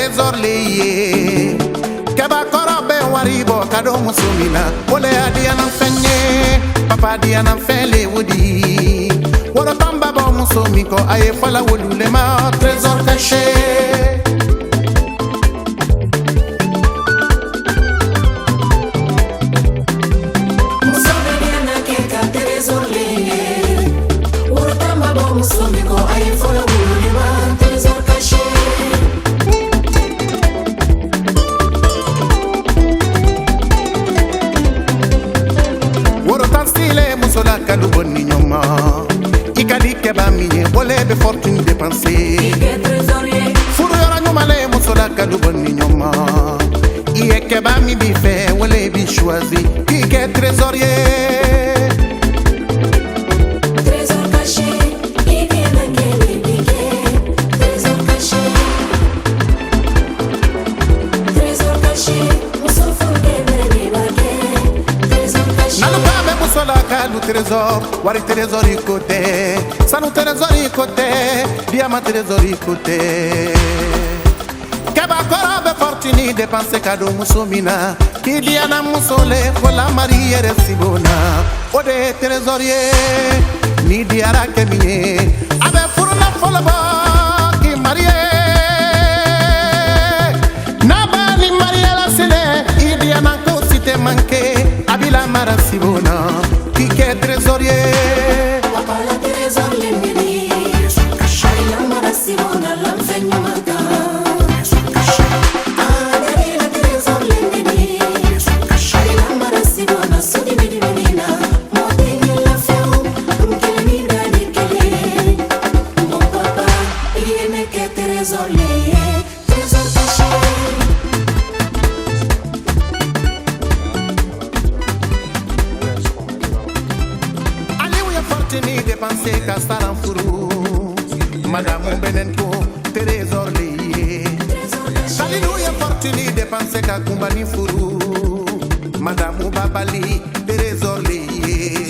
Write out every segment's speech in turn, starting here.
trésor lié keba korobe waribo kado musumina ole adiana fenye papa diana fele wudi woro tamba bo musumiko aye fala wulule ma trésor caché. Musola kalu boni nyoma ikadi keba miye wole be fortune dépenser ike trésorier furu yora nyoma le musola kalu boni nyoma iye keba mi bi fait wole bi choisi ike trésorier trésor caché ike nangeli ike trésor caché musofu kebere bake trésor caché sola kalu trésor wari trésor côté sanu trésor côté diamant trésor côté keba korobe fortune dépenser cadeau musomina ki diana musole kola mariere sibona ode trésorier ni diara kemiye abe furuna folaba ki marié nabani mariela sele i diana ko cité manqué abila mara sibona Ike trésorier papa la trésor l'ennemi Shaila mara sibona l'enfeignement maka Adari la trésor l'ennemi Shaila mara sibona sodi bidi menina Motengi la feu Mkele mida di kele Mon papa Iene ke trésor lié Trésor caché ni dépenser kastar en furu madame benenko trésor lié alléluia fortune dépenser ka kumbani furu madame babali trésor lié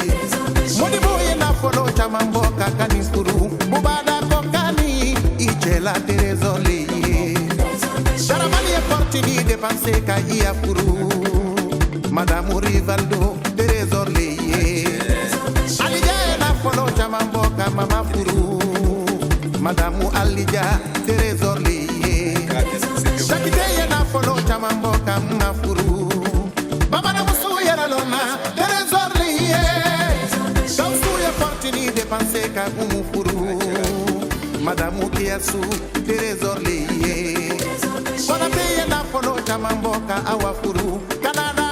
modibo yena folo chamambo kakani furu bubada kokani ichela trésor lié sharamali fortune dépenser ka ia furu madame rivaldo trésor lié Polo chamamboka mama furu Madamu Alija trésor lié Shakite na polo chamamboka mama furu Baba na musu yera lona trésor lié Kausu ya fortune dépenser ka umu furu Madamu Kiasu trésor lié Kona peye na polo chamamboka awa furu Canada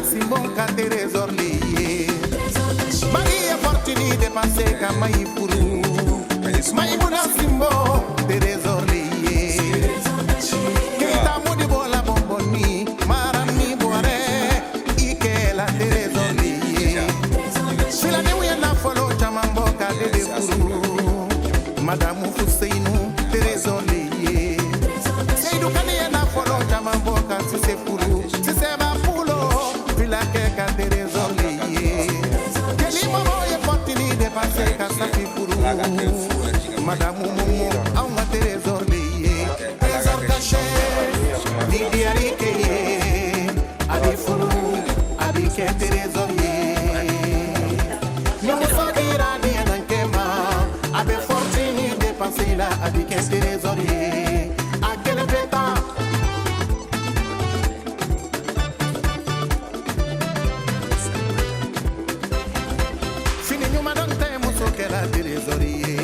Simbonka trésor lié Maria fortune dépenser ka mai furu mai muna simbo trésor lié kita mudi bola bomboni marami boare ike la trésor lié sila ne wena folo chamamboka de furu madame Fuseinu trésor lié seidu kane na folo chamamboka se furu se ba pulo vila ke ka trésor lié dépenser ka safi furu madame Momo aunga trésor lié trésor caché ni diari ke abi furu abi ke trésorier no sabira ni nankema abi fortune dépenser la abi ke trésorier à quel temps la trésorier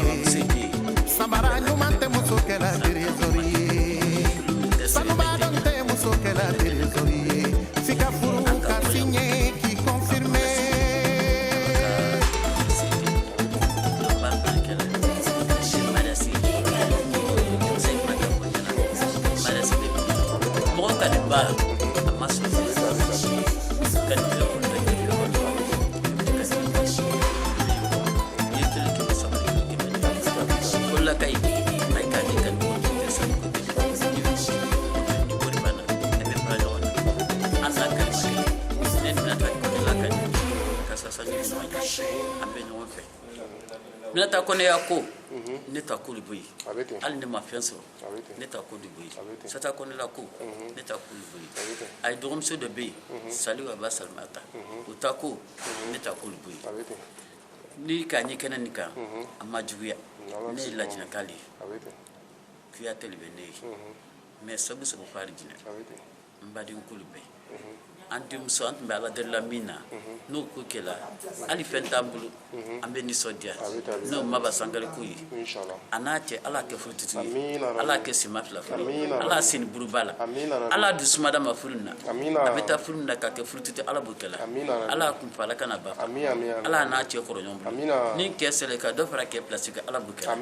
Samara nyumante muso ke la trésorier Sanuba donte muso ke la trésorier Fika furu ka signé qui confirmé Nata kone yako ne ta ko de boyi hali ne ma fɛn sɔrɔ ne ta ko de boyi sata ko ne la ko ne ta ko de boyi a ye dɔgɔmuso dɔ bɛ yen Saliu Aba Salimata o ta ko ne ta ko de boyi ni k'a ɲɛ kɛnɛ nin kan a ma juguya ne ye lajinɛkali ye kuyatɛ de bɛ ne ye mais sabu sabu fari jinɛ n baden ko de bɛ an denmuso an tun bɛ ala delila min na n'o ko kɛla hali fɛn t'an bolo an bɛ nisɔndiya n'o Maba Sankare ko ye a n'a cɛ ala kɛ furutigi ye ala kɛ sima fila furu ala seni buruba la ala dusumada ma furu na a bɛ taa furu na ka kɛ furutigi ala b'o kɛla ala kun fa ala kana ba ala n'a cɛ kɔrɔ ɲɔgɔn bolo ni kɛ sɛlɛ ka dɔ fara kɛ pilasi kɛ ala b'o kɛla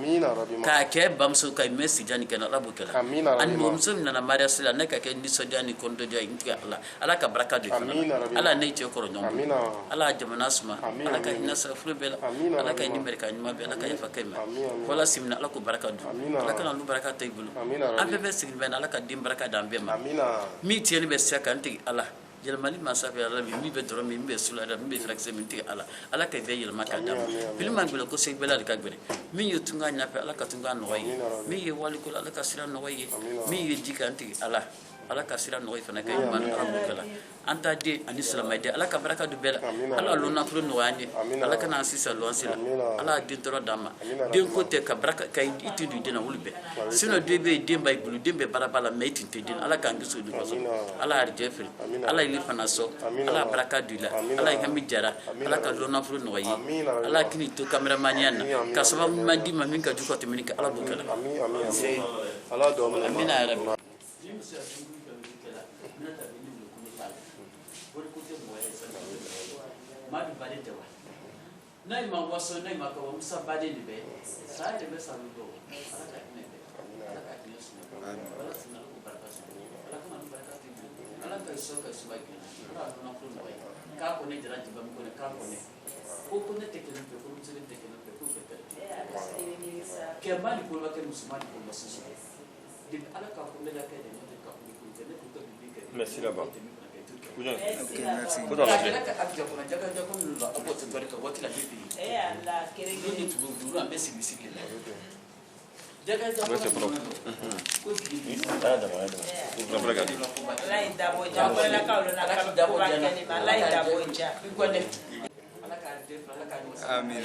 k'a kɛ bamuso ka mɛ sijani kɛ ala b'o kɛla ani mɔmuso min nana mariya sila ne ka kɛ nisɔndiya ni kɔndɔdiya in tigɛ ala ka baraka ala ne cɛ kɔrɔ ɲɔgɔn ala jamana suma ala ka hinɛ sara furu bɛɛ la ala ka ɲini ka ɲuman bɛɛ ala ka yafa kɛ ma wala simina ala ko baraka du ala kana lu baraka ta i bolo an bɛɛ bɛ sigin bɛn ala ka den baraka d'an bɛɛ ma min tiɲɛni bɛ se kan tigi ala yɛlɛmali mansa fɛ ala min bɛ dɔrɔn min bɛ sula min bɛ furakisɛ min tigi ala ka bɛɛ yɛlɛma ka d'a ma fili man gbɛlɛ ko segi bɛla de ka gbɛrɛ min ye tunga ɲafɛ ala ka tunga nɔgɔ ye min ye waliko ala ka sira nɔgɔ ye min ye ji kan tigi ala ka sira nɔgɔya fana kɛ ɲuman ala b'o kɛ la an ta den ani silamɛden ala ka baraka du bɛɛ la ala lon nafolo nɔgɔya an ye ala kana an sisan lɔnsi la ala den tɔrɔ d'an ma den ko tɛ ka baraka ka i tun du den na wuli bɛɛ sinon den bɛ yen den b'a bolo den bɛ baaraba la mais i tun tɛ den ala k'an kisi olu kɔsɔn ala arijɛ fili ala ye fana sɔn ala baraka du la ala ye hami jara ala ka lon nafolo nɔgɔya ye ala kini to kameramaniya na ka sababu ɲuman di ma min ka ju ka tɛmɛ kɛ ala b'o kɛ la amina yɛrɛ Madu bade jawa. Nay ma waso nay ma ko musa bade ni be. Sa de be sa do. Ala ka ne be. Ala ka ne su. Ala sina ko baraka su. Ala ko man baraka ti. Ala ka so ka su ba ki. Ala na ko no way. Ka ko ne jara jibam ko ne ka ko ne. Ko ne te ke ne pe ko musa te ke ne pe ko pe. Ke mali ko ba ke musulman ko ba su. De ala ka ko ne la ke de ne ka ko ne ko ko bi ke. Merci là-bas. Ok, merci. Amin,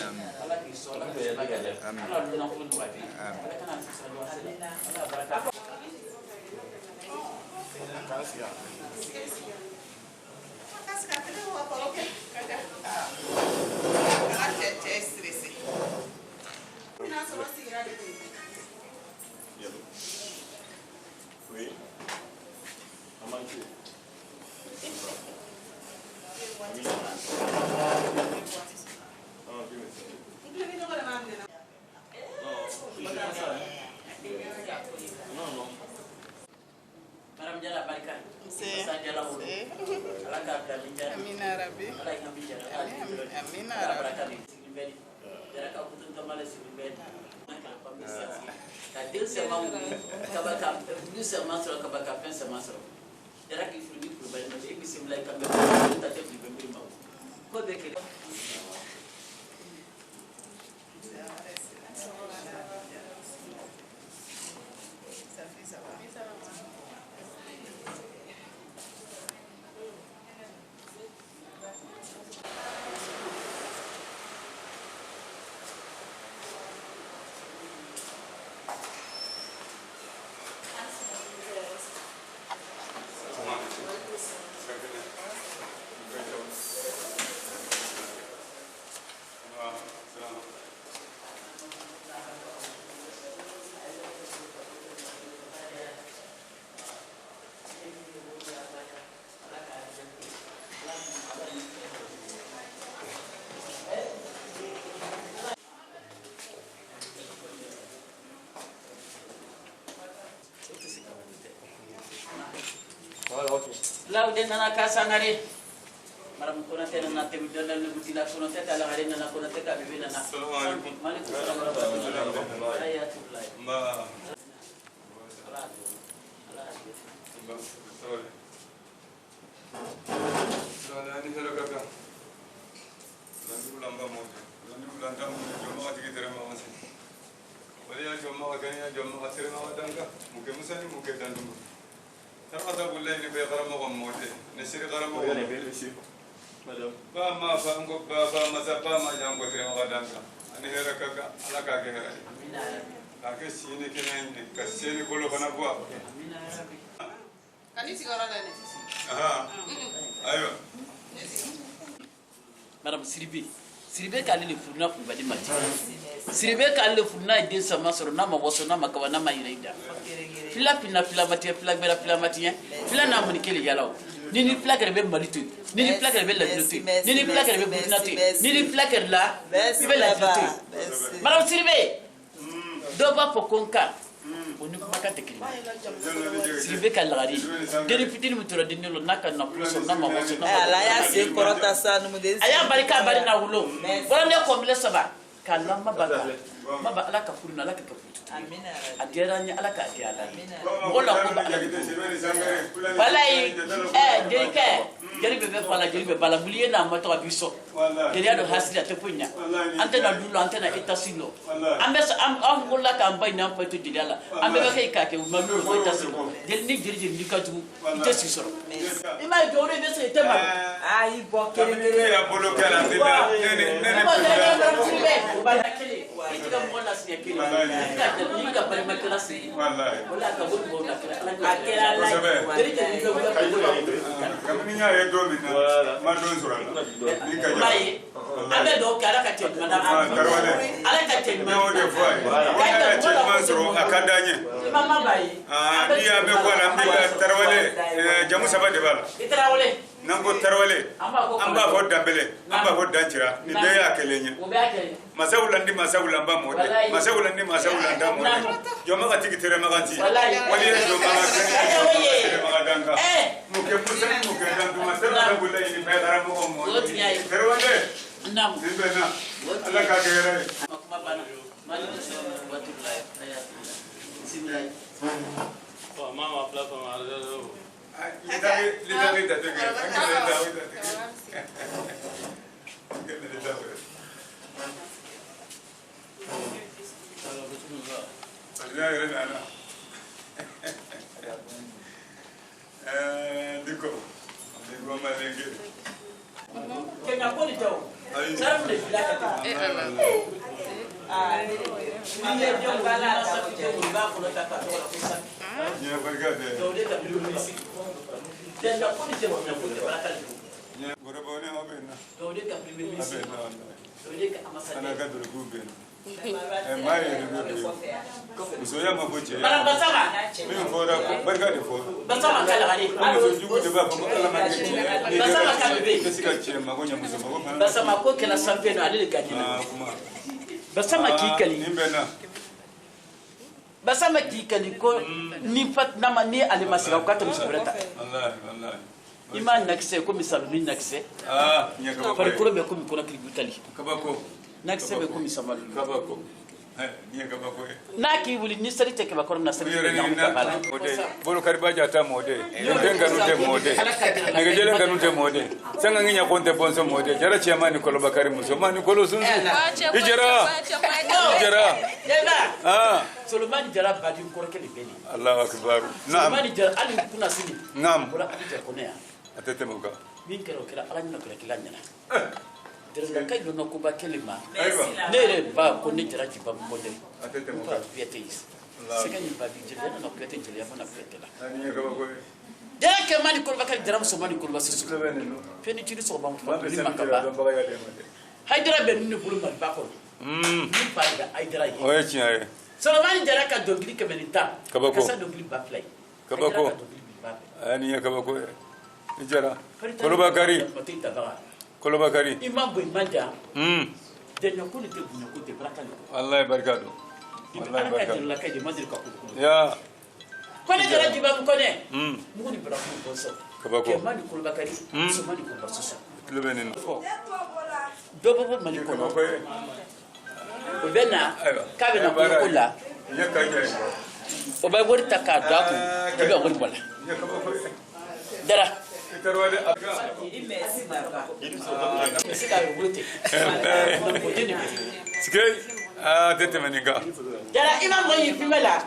Oui. Madame Diarra barika. Ala ka bila min jara. Amina rabbi. Ala ka min jara. Amina rabbi. Baraka ni sibeli. Jara ka kutun tamale sibeli. Ka dil sama kabaka. Ni sama sura kabaka pen sama sura. Jara ki fudi pour bali ma ibi simlay ka ta te bi be ma. Ko be ke Laude nana kasangare maram kona tena na te bidana na butila kona te ala hare nana kona te ka bibi nana assalamualaikum warahmatullahi ayatullah ma Sala ni hero kaka. Landu lamba mo. Landu lanta mo jomo ati ki tere ma wase. Maria jomma wakani jomma kasir ma wadanga muke musani muke dandu tarada bullahi ni be garama ko mode ne sir garama ko ne be shi madam ba ma fa ngo ba ma za ba ma jango tere wadanga ani hera kaga ala ka ke hera amina ake sine kenen ka sene bolo bana bua amina ya rabbi kanisi garala ne aha ayo madam Siribe ka le furna ku badi mati Siribe ka le furna de sama soro na ma woso na makawa na mayirida fila mati fila bera fila mati fila na mun kele yalaw ni fila kare be malitu ni fila kare be la tutu ni fila kare be burkinatu ni fila kare la be la tutu madam Siribe do ba pokonka oni maka tekiri Siribe ka lagari deni fitini mutura dinelo naka na puso na ma woso na ala ya se korota sa no mudesi aya barika bari na wulo wala ne ko mile saba kala maba ala ka furuna ala ka kafutu amina agera ni ala ka agera wala ko ba wallahi jeri be bala buliye na mato abiso jeri ado hasida te punya ante na dulo ante na itasilo ambe am golla ka ambay na pato jeri ala ambe ba kay ka ke mamno ko itasilo jeri ni ka tu itasisoro ima jore be se tema ai bo kere ya bolo kala ndina nene bala kele itika mona siya kele ni ka pare makala se wallahi wala ka bo na akela la jeri ni ka kamninya ye do mina ma do sura ni ka ja abe do kala ka tem madam tarwale ala ka tem no de foi ka ci man suru akadanye mama bayi ni ya be ko la ni tarwale jamu saba de bala itarawale nango tarwale amba fo dambele amba fo danchira ni be ya kelenya masawulandi masawulamba mode masawulandi masawulanda mode joma ka tikitere maganti wali yo mama tere magadanga muke musan muke dandu masawulanda bullahi ni bedara mo mo tarwale nam bena alla ka gere makma bana mali watullahi ayatullah bismillah mama plata marja lidari da te gere angele dawi da te angele dawi ya gere ana diko malenge kenya ko ni taw saram de filaka ta ni ye jo bala sa ko ba ko ta ta ko sa ya bargade do de ta bilu ni si den da ko ni je mo na ko te baraka ya gore bone ho benna do de ka bilu ni si benna do de ka amasa ana ka do ku benna mari de do usoya maboche bala basama mi fora bargade fo basama kala gari so jugu de ba ko kala mangi basama kala be sika chire magonya muso mago basama ko kala sampe no ale ka dina kuma basama ki kali nimbena basama ki kali ko ni fat nama ni ale masira ko ta musubrata wallahi iman nakse ko misal ni nakse nyaka par ko be ko mi ko na kri butali kabako nakse be ko mi samal kabako nyaka bako na ki wuli ni sari te ke ba ko na sari yore na ni ka bala mode bolo kariba jata mode ndenga nute mode nige jele nganute mode sanga nginya konte bonso mode jara chiamani kolo bakari muso mani kolo sunzu ijara Solomani jara badi ko ke le beni Allahu akbar naam Solomani jara ali kuna sini naam wala ali ja konea atete muka min kero kala ala ni kala kila nyana dere kai do no ko ba kelima aiwa nere ba ko ni jara ji ba ko de atete ko muka pietis seka ni ba bi jere no piete jere ya na piete la ani nyaka bako jara ke mani ko ba ka jara so mani ko ba su peni ci so ba ko ni makaba haydara be ni bulu ma ba ko ni ba da haydara yi oye chiare Solomani jara ka dogli ke benita Kabako. kasa dogli ba play Kabako. ani nyaka bako ijara kolo bakari imam boy manja de no ko ni te bunya ko te brakali wallahi barkado wallahi barkado la kay de madir ka ko ya ko ne jara jiba ko ne mu ni bra ko so Kabako. ke mani ko bakari so mani ko ba so lebenin do bo mani ko bako o bena ka be na ko kula nyaka jai o ba wori taka da ko ke be wori bola nyaka bako dara itarwale aka sika yo bulute Sikay ah tete maninga Jara ima mo yi filmé là.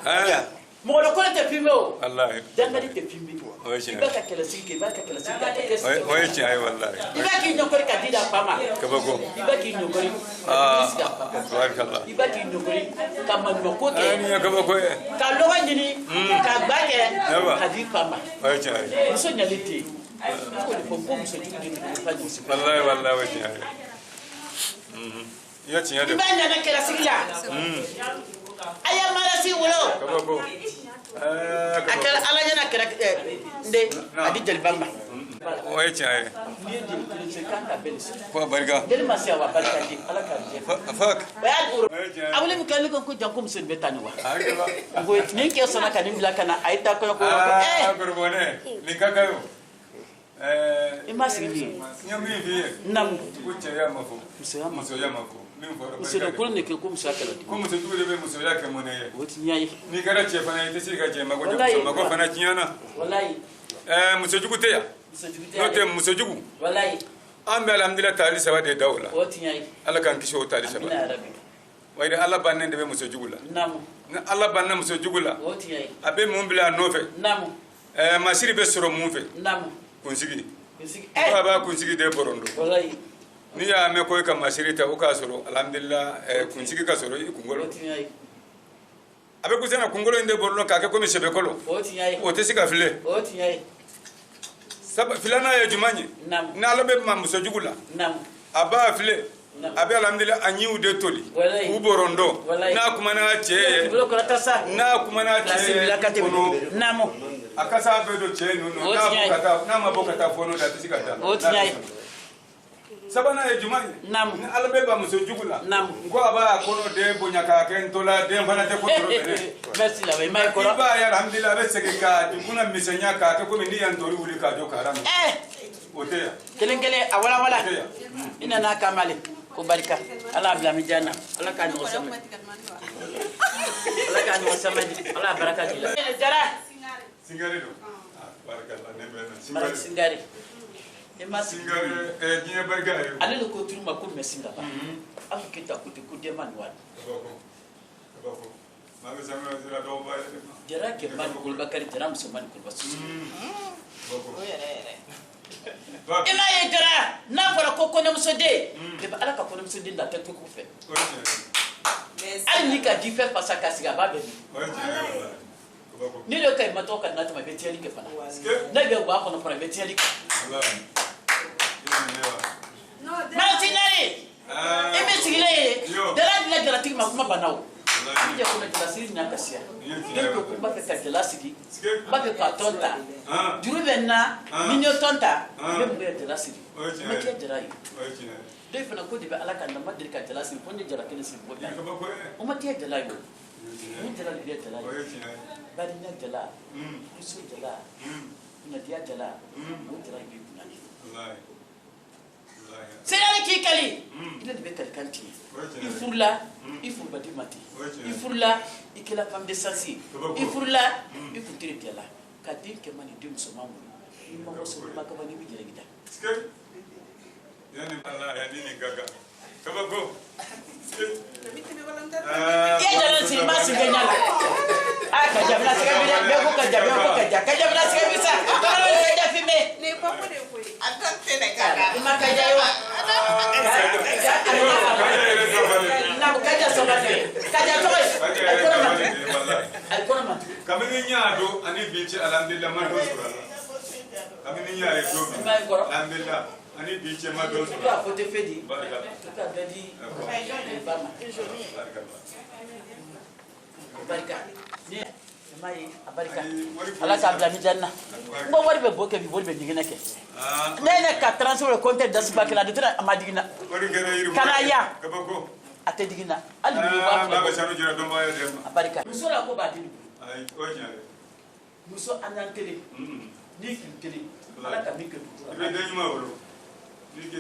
Mo lo ko te filmé o. wallahi Jangali te filmé. Iba ka kala sike, iba ka kala sike. oye ci ay wallahi Iba ki nyokori ka dida pama. kabako Iba ki nyokori. tabarakallah Iba ki nyokori ka manyo ko ke. ani kabako Ka lo ngini ka gbake ka di pama. oye ci ay Muso nyaliti. Ko le pompo muso jugu di pa di. wallahi wallahi oye ci ay ya ci ya de Iba nyana kala sikla. Aya mara si wolo. kabako Akala ala nyana kala nde adi jeli bamba. oye ci ay Ni di se kan ka belis. ko barka Deli masiya wa barka di ala ka je. fak Bayan uro. oye ci ay Abule mi kan ko jankum sen betani wa. akaba Ngo ni ke sona kan bila kana ayta ko ko gurbone ni kakayo imasigi nyami fi nam ko ce ya mafu muso muso ya mafu min fo muso da kullu ne ke ko muso kala di ko muso dure be muso ya ke moneye woti nyai ni kada ce fana ita sai ka ce mago Wallahi. muso mago fana kiyana wallahi muso jugu te ya muso jugu no te muso jugu wallahi an be alhamdulillah tali saba de dawla woti nyai Allah kan kisho tali saba ina rabbi wai da Allah banne de be muso jugu la nam na Allah banne muso jugu la woti nyai abe mun bila nofe nam masiri be soro mun fe nam kunsigi musigi ko ba kunsigi de borondo wallahi ni ya me ko ka masiri ta o ka soro alhamdulillah kunsigi ka soro i kungolo woti nyai abe kusena kungolo inde borlo ka ke ko mi sebe kolo woti nyai o te sika file woti nyai saba filana ya jumanye nam na Allah be ma muso jugu la nam aba file abe alhamdulillah anyi de toli Wallahi. u borondo Wallahi. na kuma na ce bulo ko tasa na kuma na klasi bila ce kate kono namo akasa be do ce no Woti na nyai. bukata na ma bukata fono da tisika ta Woti nyai. sabana ya jumani Nam. ni alabe ba muso jugula Nam. ko aba kono de bonya ka ken tola de fana te ko toro bene merci la mai ko iba ya alhamdulillah be sege ka dibuna misenya ka te ko mi ni andori wuli ka jo karam ote ya kelengele awala wala ote ya ina na kamale ko barka ala bla mi janna ala ka no sama ala ka no sama ala baraka dila jara singare do barakallah ne bena baraka singari e mas singare jinya barka ayo ale ko turuma ko mesinga ba afu kita ko de ko de man wan bako maga sama zira do ba jara ke man ko bakari jara musamman ko basu bako ina ye jara na fara ko ko na musode de ba ala ka ko na musode da ta ko fe ali ni ka di fe pasa ka siga ba be ni le kai mato ka na ta ma betiali ke fana na be wa ko na fara betiali Martinelli ebe sigile dara dila jara tigi ma kuma banaw ije ko na jara siri nya kasia ne ko ko ba ka jara siri ba ka tonta juru benna minyo tonta ne mo ya jara siri ma ke jara yi dai fana ko dibe alaka da madri ka jara siri ko ne jara kene siri bo da o ma ke jara yi ni jara ni jara yi ba ni jara kusu jara ni dia jara mo jara yi kuna ni c'est là qui kali il est de kanti il furla il furba di mati il furla il que la femme de sensi il furla il faut tirer de là kadin ke mani dim so mamu il ma so ma ka bani bi jere gida yani Allah ya dini gaga kabago ya jalan si ma si ganya la ka jabla se bi be ko ka jabla se bi sa ka ro ka ja fi me Ne papa de ko. Adan te ne ka kaka. ma ka ja yo na ka ja so ma de ka ja to al kona ma kamini nyaado ani bici alhamdulillah ma do surala kamini nyaare do alhamdulillah ani bici ma do surala ka fote fedi baraka ka dadi bama barka ni mai abarika ala ka bla mi janna bo wari be boke bi wari be digina ke ne ka transfer compte das bakla de tra amadigina wari gere yiru kana ya kabako ate digina ali bi ba baba sanu jira do bayo dem abarika muso la ko ba dinu ay onya muso anan tele ni kin tele ala ka mi ke ibe de nyuma wolo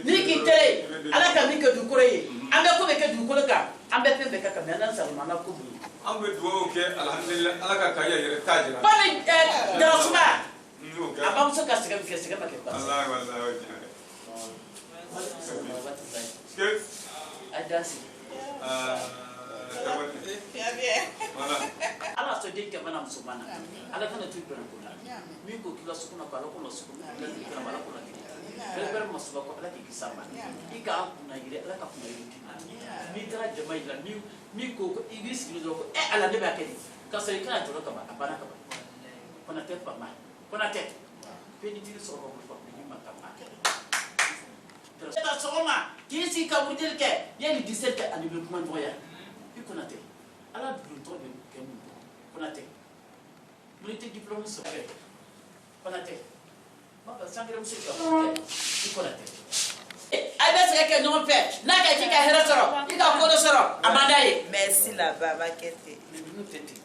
ni kin tele ala ka mi ke du kore ambe ko be ke du kore ka ambe pe be ka ka nan salma na ko bu ambe duwo ke alhamdulillah ala ka kaya yere tajira ba ni da suma okay abam so ka siga ma ke ba Allah wallahi onya ske adasi Voilà. ala so de kemana musumana ala kana tu bere ko na mi ko kila sukuna ko ala ko sukuna ala ki kana ala ko na ki bere masuba ko ala ki kisama ika kuna ire ala ka kuna ire mi tara jamai la mi ko ibis kilo ko ala de ba kedi ka so ikana to ka ba abana ka ba kona te pa ma kona te peni tiri so ko ko ni ma ka ma ta so ma kisi ka budil ke yeli 17 ke ani be kuma doya ikona te ala du to de kemu Konate. Mulite diplôme so. Konate. Baba sangre musika. Konate. Ada seke non fait. Na ka kika hera soro. Ika ko do soro. Amanda ye. Merci la baba kete. Nous tete.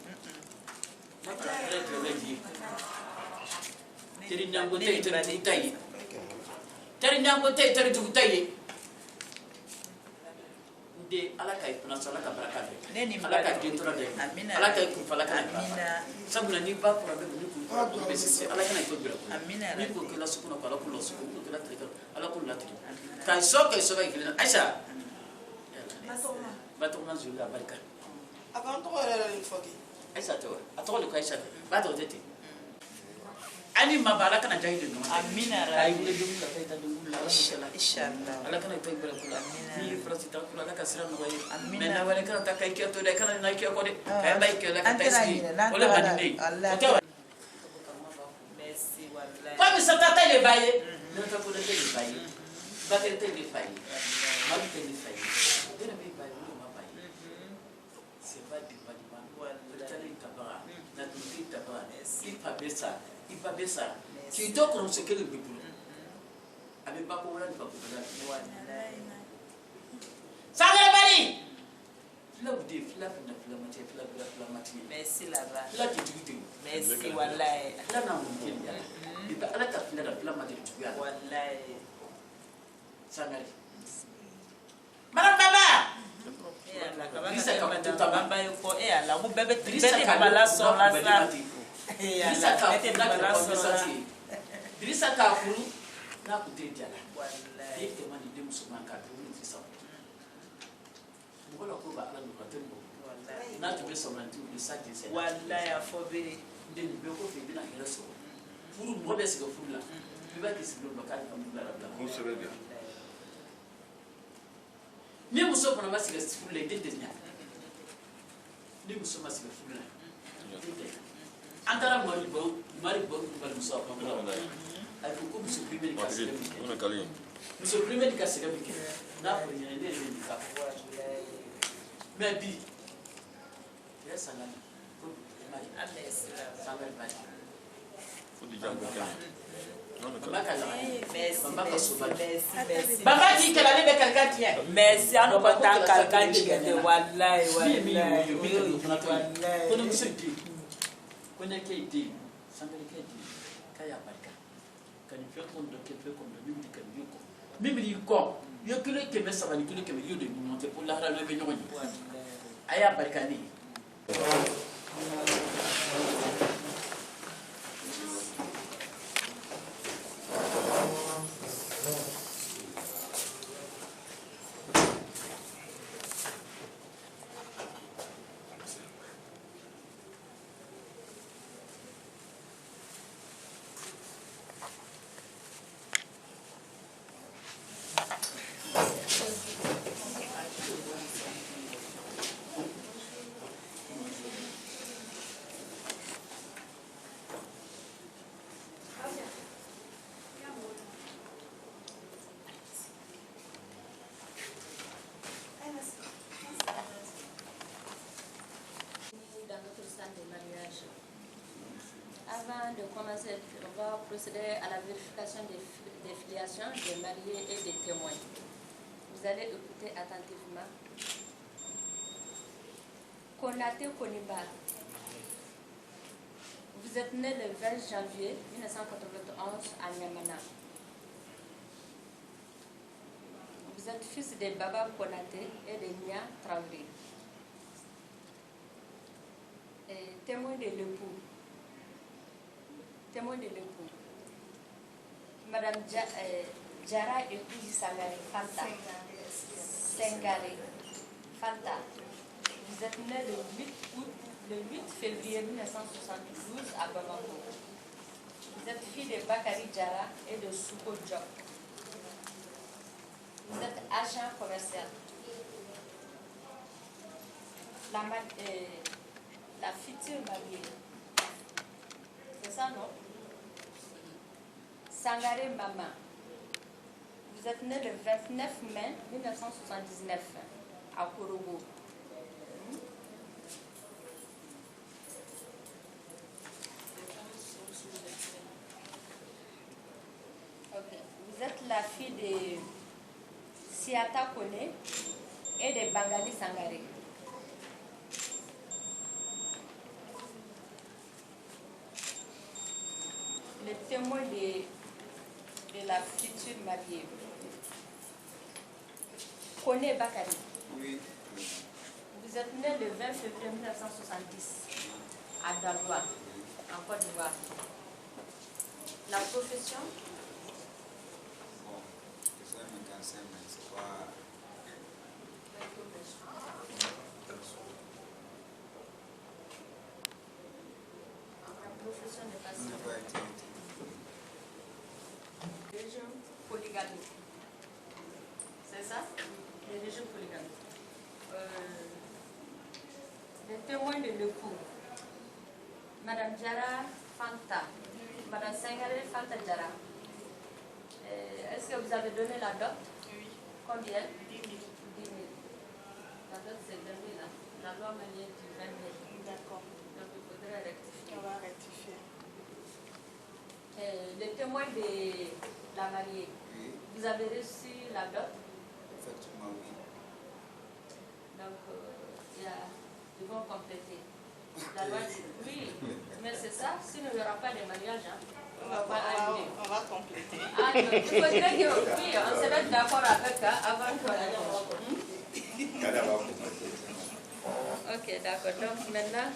Teri nyango te teri tutaye. Teri nyango te teri tutaye. De ala kay puna sala ka baraka de ala ka dintora de ala kay ku fala ka amina sabuna ni ba ko rabe ni ku besisi ala kana ko bira amina ni ko kila sukuna ko ala ko sukuna ko kila trika ala ko latri kan so kay so ba kila aisha ba to man zula baraka Avant to era le foki. aisha to atolo ko aisha ba to tete ani mabala kana jahidu no Amina ay wule dum la tay ta dum la inshallah. ala kana tay bira kula ni prosita kula la kasira no bayi mena wala kana ta kay kyo to de kana na kyo ko de kay bay kyo la ka tay si wala badine o Merci wallahi. comme ça ta tay le baye no ta ko de tay le baye ba ke tay le baye ma bi tay le baye de na bi baye no ma baye c'est pas du pas du mal wala ta le tabara na tu ti tabara il fa besa tu dois connaître que le bibou avec ba ko wala ba ko wallahi Sangre bari. Fila bude fila fina fila mati fila mati. Merci là-bas. Fila tujudu. Merci wallahi. Fila na mungkin ya. Kita ala ka fila da fila mati tujudu. Wallahi. Sangre. Madame Baba. Bisa ka tuta baba yuko la mu bebe bebe bala so la sa. Bisa ka bala so la. Bisa ka furu na kuteja la. Wallahi. Ite mani dem suma ka dum fisa. Wala ko ba ala no katembo wallahi na to be somanti u sati se wallahi afobe den be ko fe bina hera so furu mo be se ko furu la bi ba kisi do bakal alhamdulillah rabbil alamin sebe bien ni muso fana ma siga furu la den den nya ni muso ma siga furu la antara mari bo ba muso ko ay ko muso primer ka siga on kali muso primer ka siga bi na ko ni ne ni ka mais bi ya salama ko mari salama bari faut du jango kan baba ki kala ne be kalkan tiye merci anu ko tan kalkan tiye de wallahi wallahi ko no musiddi ko ne ke di sangale ke di kaya barka kan fi ko do ke fe ko do mi di kan yuko mimi ko yo kilo keme sabani kilo keme yo de monter pour la rale be ñoñi aya barkani Avant de commencer, on va procéder à la vérification des filiations des mariés et des témoins. Vous allez écouter attentivement. Konate Koniba. Vous êtes né le 20 janvier 1991 à Niamana. Vous êtes fils de Baba Konate et de Nia Traoré. Et témoin de l'époux. Témoin de l'époux. Madame Jara épouse Sangare Fanta. Sengare Fanta. Vous êtes né le 8 février 1972 à Bamako. Vous êtes fille de Bakari Diarra et de Souko Diop. Vous êtes agent commercial. La future mariée. C'est ça, non? Sangaré Mama. Vous êtes né le 29 mai 1979 à Korogo. Okay. Vous êtes la fille de Siata Kone et de Bangali Sangaré. Le témoin de la future mariée. Kone Bakari. Oui. Vous êtes né le 20 février 1970 à Daloa, en Côte d'Ivoire. La profession? Bon, je suis un mécanicien, mais c'est pas... La profession n'est pas Il n'a sûre. pas été... Région polygamique. C'est ça? Les régions polygamiques. Les témoins de l'époux. Madame Diarra Fanta. Madame Sengaré Fanta Diarra. Est-ce que vous avez donné la dot? Oui. Combien? 10 000. 10 000. La dot c'est 20 000 là. La loi malienne dit 20 000. D'accord. Donc il faudrait rectifier. On va rectifier. Les témoins de la mariée. Oui, Vous avez reçu la dot? effectivement, oui. Donc, ils vont compléter. La loi dit oui, mais c'est ça, sinon il n'y aura pas de mariage. Hein. On va pas annuler. On va compléter. Ah, donc, il faudrait que, oui, on se mette d'accord avec avant que... Ok, d'accord. Donc, maintenant,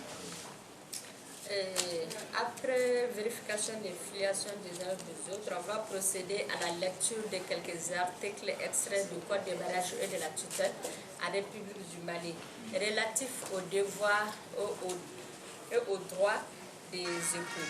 après vérification des filiations des uns des autres, on va procéder à la lecture de quelques articles extraits du Code des mariages et de la tutelle à République du Mali, relatifs aux devoirs et aux droits des époux.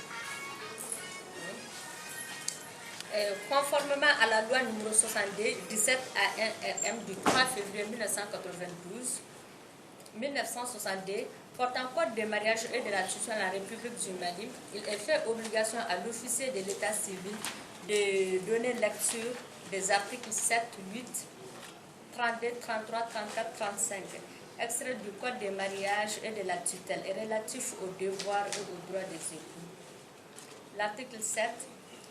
Conformément à la loi numéro 17 AM du 3 février 1962, portant code de mariage et de la tutelle à la République du Mali, il est fait obligation à l'officier de l'état civil de donner lecture des articles 7, 8, 32, 33, 34, 35, extraits du code des mariages et de la tutelle relatifs aux devoirs et aux droits des époux. L'article 7.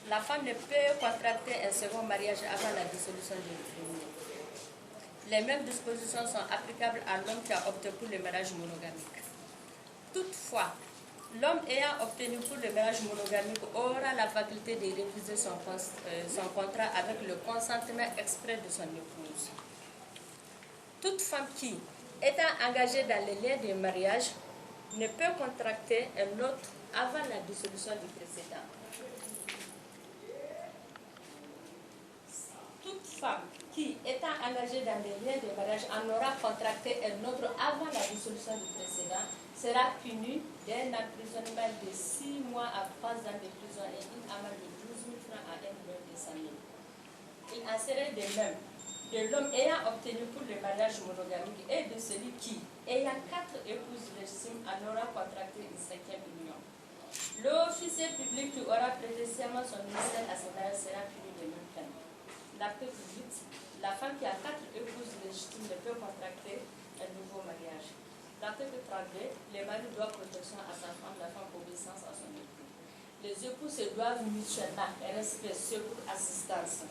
La femme ne peut contracter un second mariage avant la dissolution du premier. Les mêmes dispositions sont applicables à l'homme qui a opté pour le mariage monogamique. Toutefois, l'homme ayant obtenu pour le mariage monogamique aura la faculté de réviser son contrat avec le consentement exprès de son épouse. Toute femme qui, étant engagée dans les liens de mariage, ne peut contracter un autre avant la dissolution du précédent. Toute femme qui, étant engagée dans des liens de mariage, en aura contracté un autre avant la dissolution du précédent, sera punie d'un emprisonnement de 6 mois à 3 ans de prison et une amende de 12 000 francs à 1,2 million. Il en serait de même de l'homme ayant obtenu pour le mariage monogamique et de celui qui, ayant 4 épouses légitimes, en aura contracté une 5e union. L'officier public qui aura prêté serment son ministère à ce mariage sera puni de même peine. L'article 8. La femme qui a 4 épouses légitimes ne peut contracter un nouveau mariage. L'article 32. Les maris doivent protection à sa femme, la femme obéissance à son époux. Les époux se doivent mutuellement respect, secours, assistance.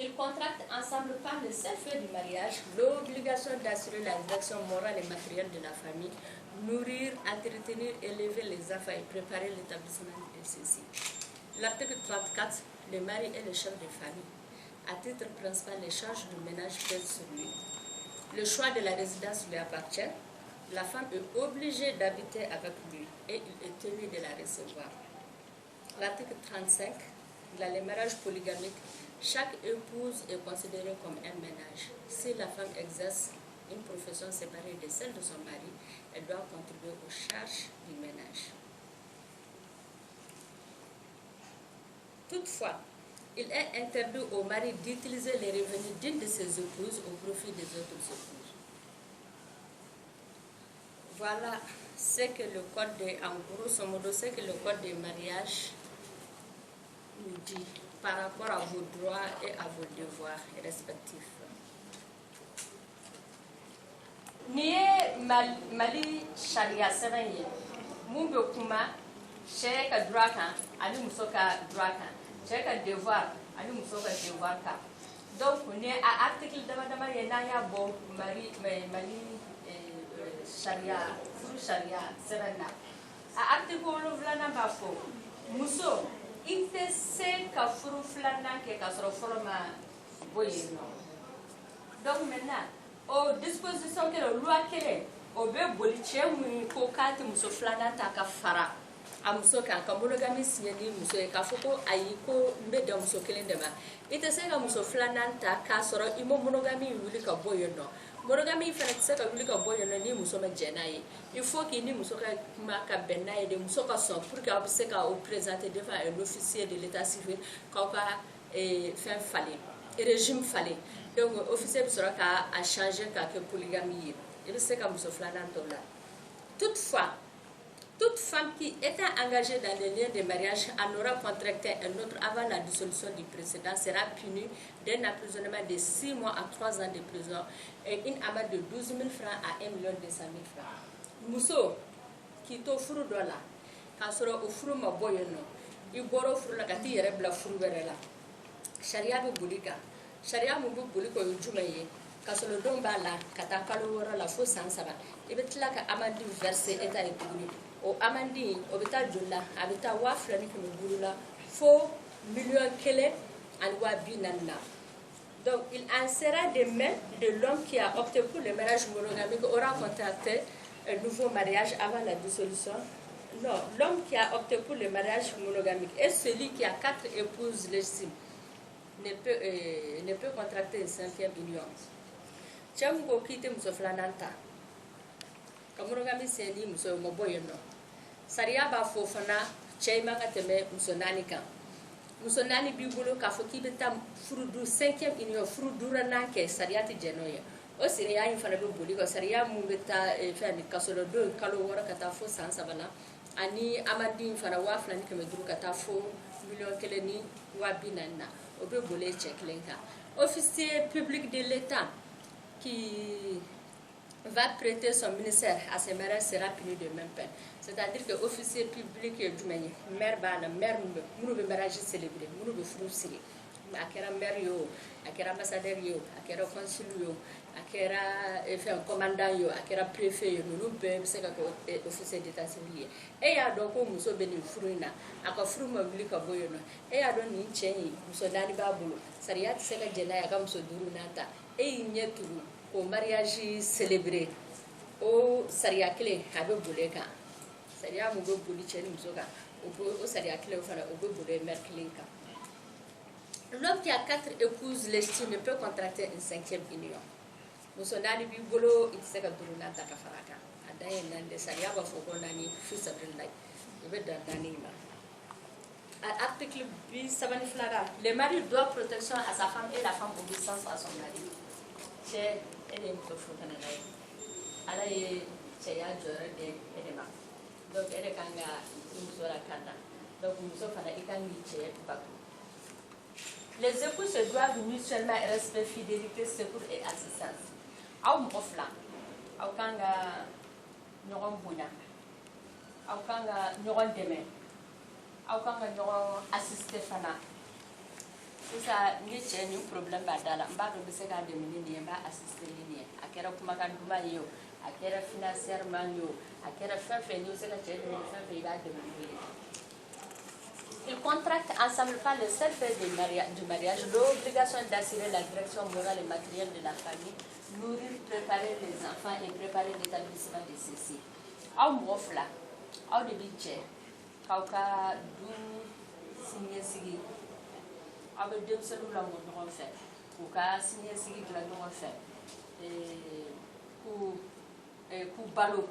Ils contractent ensemble par le seul fait du mariage l'obligation d'assurer la direction morale et matérielle de la famille, nourrir, entretenir, élever les enfants et préparer l'établissement de ceux-ci. L'article 34. Le mari est le chef de famille. À titre principal, les charges du ménage pèsent sur lui. Le choix de la résidence lui appartient. La femme est obligée d'habiter avec lui et il est tenu de la recevoir. L'article 35. Dans les mariages polygamiques, chaque épouse est considérée comme un ménage. Si la femme exerce une profession séparée de celle de son mari, elle doit contribuer aux charges du ménage. Toutefois, il est interdit au mari d'utiliser les revenus d'une de ses épouses au profit des autres épouses. Voilà ce que le code en grosso modo, ce que le code des mariages nous dit par rapport à vos droits et à vos devoirs respectifs. Niye Mali Sharia sɛbɛn ye mun bɛ kuma cɛ ka droit kan ani muso ka droit kan, cɛ ka devoir ani muso ka devoir kan. Donc ni a article dama ye n'an y'a bɔ Mali Sharia furu Sharia sɛbɛn na, a article 7 b'a fɔ muso i tɛ se ka furu 2 kɛ k'a sɔrɔ fɔlɔ ma bɔ yen nɔ. Donc maintenant o disposition kelen loi kelen o bɛ boli cɛ mun ko k'a tɛ muso 2 ta ka fara a muso kan ka monogami signé ni muso ye k'a fɔ ko ayi ko n bɛ dan muso kelen de ma, i tɛ se ka muso 2 ta k'a sɔrɔ i ma monogami wuli ka bɔ yen nɔ. Monogami fana tɛ se ka wuli ka bɔ yen nɔ ni muso ma jɛn n'a ye. Il faut que ni muso ka kuma ka bɛn n'a ye de, muso ka sɔn pour que aw bɛ se ka o présenter devant un officier de l'état civil k'aw ka fɛn falen, régime falen. Donc officier bɛ sɔrɔ k'a changer k'a kɛ polygamie ye. I bɛ se ka muso 2 tɔ la. Toutefois, toute femme qui étant engagée dans les liens de mariage en aura contracté un autre avant la dissolution du précédent sera punie d'un emprisonnement de 6 mois à 3 ans de prison et une amende de 12 000 francs à 1 200 000 francs. Muso qui to furu dɔ la k'a sɔrɔ o furu ma bɔ yen nɔ, i bɔra o furu la ka t'i yɛrɛ bila furu wɛrɛ la, sariya bɛ boli kan. Sariya mun bɛ boli k'o ye jumɛn ye? K'a sɔrɔ don b'a la ka taa kalo 6 la fo san 3, i bɛ tila ka amende verser État ye tuguni. O amende o bɛ taa joli la? A bɛ taa 2,5 la fo 1,4 400 000. Donc il en sera de même de l'homme qui a opté pour le mariage monogamique aura contracté un nouveau mariage avant la dissolution. Non, l'homme qui a opté pour le mariage monogamique et celui qui a 4 épouses légitimes ne peut contracter une 5e union. Cɛ mun ko k'i tɛ muso 2 ta ka monogami signé ni muso ye o ma bɔ yen nɔ, sariya b'a fɔ fana cɛ i man ka tɛmɛ muso 4 kan. Muso 4 b'i bolo k'a fɔ k'i bɛ taa furudu 5e union furu 2nan kɛ, sariya tɛ jɛn n'o ye. O sariya in fana bɛ boli kɔ, sariya mun bɛ taa fɛn kasɔrɔdon kalo 6 ka taa fo san 3 la ani amende in fana 2,5 ka taa fo 1,4 400 000 o bɛ boli cɛ kelen kan. Officier public de l'État qui va prêter son ministère à ses mariages sera puni de même peine. C'est-à-dire que officier public ye jumɛn ye? Maire b'a la, maire minnu bɛ mariage célébrer, minnu bɛ furu siri, a kɛra maire ye o, a kɛra ambassadeur ye o, a kɛra consul ye o, a kɛra commandant ye o, a kɛra préfet ye, ninnu bɛɛ bɛ se ka kɛ officier d'état civil ye. E y'a dɔn ko muso bɛ nin furu in na, a ka furu ma wuli ka bɔ yen nɔ, e y'a dɔn nin cɛ in muso 4 b'a bolo, sariya tɛ se ka jɛn n'a ye a ka muso 5nan ta, e y'i ɲɛ tugu o mariage célébrer, o sariya kelen a bɛ boli kan. Sariya mun bɛ boli cɛ ni muso kan, o sariya kelen fana o bɛ boli maire kelen kan. L'homme qui a 4 épouses légitimes ne peut contracter une 5e union. Muso 4 b'i bolo, i tɛ se ka 5nan ta ka fara kan. A dan ye 4 de, sariya b'a fɔ ko 4 fi sabilillahi, i bɛ dan 4 in ma. Article 72, le mari doit protection à sa femme et la femme obéissance à son mari. Cɛ e de ye muso furu kana n'a ye, Ala ye cɛya jɔyɔrɔ di e de ma, donc e de kan ka i muso lakanda, donc muso fana i kan k'i cɛ bato. Les époux se doivent mutuellement respect, fidélité, secours et assistance. Aw mɔgɔ 2 aw kan ka ɲɔgɔn bonya, aw kan ka ɲɔgɔn dɛmɛ, aw kan ka ɲɔgɔn assister fana. Sisan ni cɛ ni problème b'a da la, n b'a dɔn bɛ se k'a dɛmɛ ni nin ye, n b'a assister ni nin ye, a kɛra kumakan duman ye o, a kɛra financièrement ye o, a kɛra fɛn fɛn n'i bɛ se ka cɛ dɛmɛ fɛn fɛn i b'a dɛmɛ n'o ye. Ils contractent ensemble par le seul fait du mariage l'obligation d'assurer la direction morale et matérielle de la famille, nourrir, préparer les enfants et préparer l'établissement de ceux-ci. Aw mɔgɔ 2 aw de bɛ jɛ k'aw ka du siniɲɛsigi, aw bɛ denmisɛnninw lamɔ ɲɔgɔn fɛ, k'u ka siniɲɛsigi dilan ɲɔgɔn fɛ, pour balo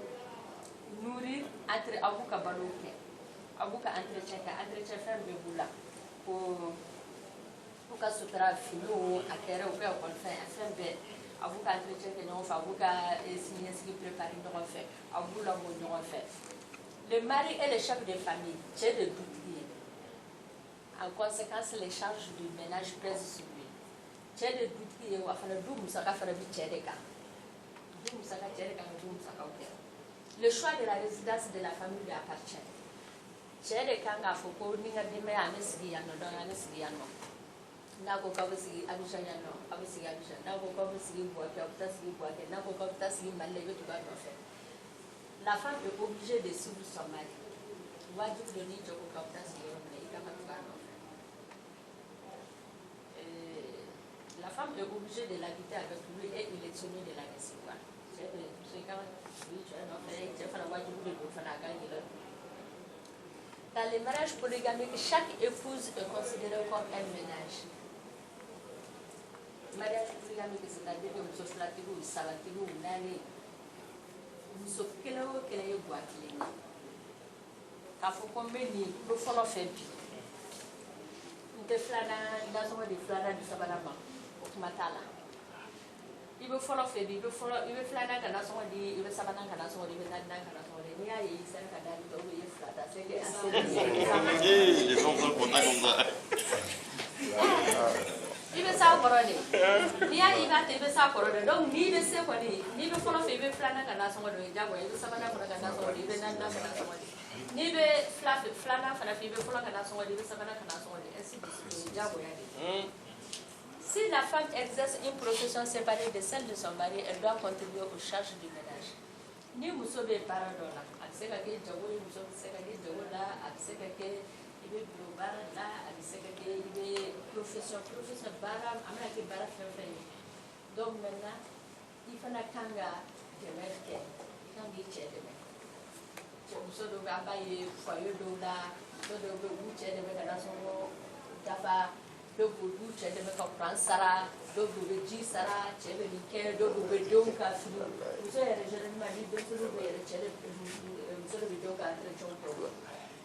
nourrir entre abuka balo ke abuka entretien faire de boula pour ka sutra fino akere ou bien on fait faire be abuka entretien que non fa abuka signer ce qui prépare non fait abula mo non fait. Le mari est le chef de famille, c'est de bouclier. En conséquence, les charges du ménage pèsent sur lui. C'est de bouclier, ou enfin, le choix de la résidence de la famille lui appartient. C'est de quand il faut qu'on ait des mères à Messigano, dans la Messigano. Nako kabasi abishanyano, abisi abishan. Nako kabasi boake, abtasi boake. Nako kabasi malleyo tu vas faire. La femme est obligée de suivre son mari. La femme est obligée de l'habiter avec lui et il est tenu de la recevoir. Dans les mariages polygamiques, chaque épouse est considérée comme un ménage. Mariage polygamique, c'est-à-dire que nous sommes flattés ou salatés ou nani. Muso kele o kele ye gwa kile ni ka fo ko be ni do folo fe bi nte flana da so de flana di sabana ma o kuma tala ibe folo fe bi ibe flana kana so di ibe sabana kana so di ibe na kana so di ni ayi sen ka da do ye flata c'est que les gens sont contents comme ça. Il veut ça au coronel. Il va te faire ça au coronel. Donc, ni le sait quoi dire. Ni le fond fait il flâner quand la sonde de diable. Il veut ça pendant quand la sonde il veut nanda quand la sonde. Ni le flâner quand la fille veut flâner quand la sonde il veut ça pendant quand la sonde. Ainsi de suite. Diable. Si la femme exerce une profession séparée de celle de son mari, elle doit contribuer aux charges du ménage. Ni musobe paradola. Akseka ke jago ni musobe seka ke jago la akseka ke ibe global la akseka ke ibe profession bara amna ke bara fait. Donc maintenant il faut na kanga de mettre kangi chede me. Musobe ba baye foyer do la do be chede me kana so dafa do bu chede me ko pransara do bu ji sara chede ni ke do bu do ka fu so era généralement di do fu be chede so be do ka entre chonto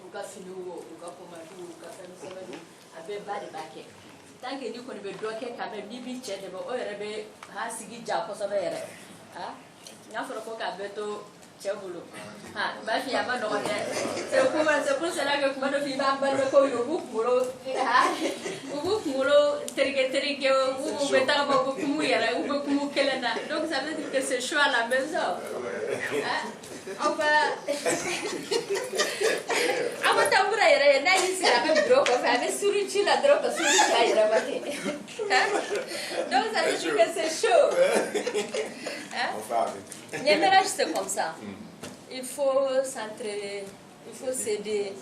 o ka finu o ka pomadu o ka fenu so be abe ba de baké tant que ni ko be do ke ka be bi chede be o era be ha sigi ja ko so be era ha na foro ko ka be to Chabulu. Ah, bafi aba no de. C'est pour cela que kuma do fi ba ba ko yo bu mulo. Ah, bu mulo terige u beta ba bu kumu yara u bu kumu kelena. Donc ça veut dire que c'est chaud à la maison. Ah, on va aba tambura yara na yisi la be bro ko fa be suri chi la dro ko suri cha yara ba ke. Donc ça veut dire que c'est chaud. Hein? Les ménages, c'est comme ça. Il faut s'entraider, il faut s'aider,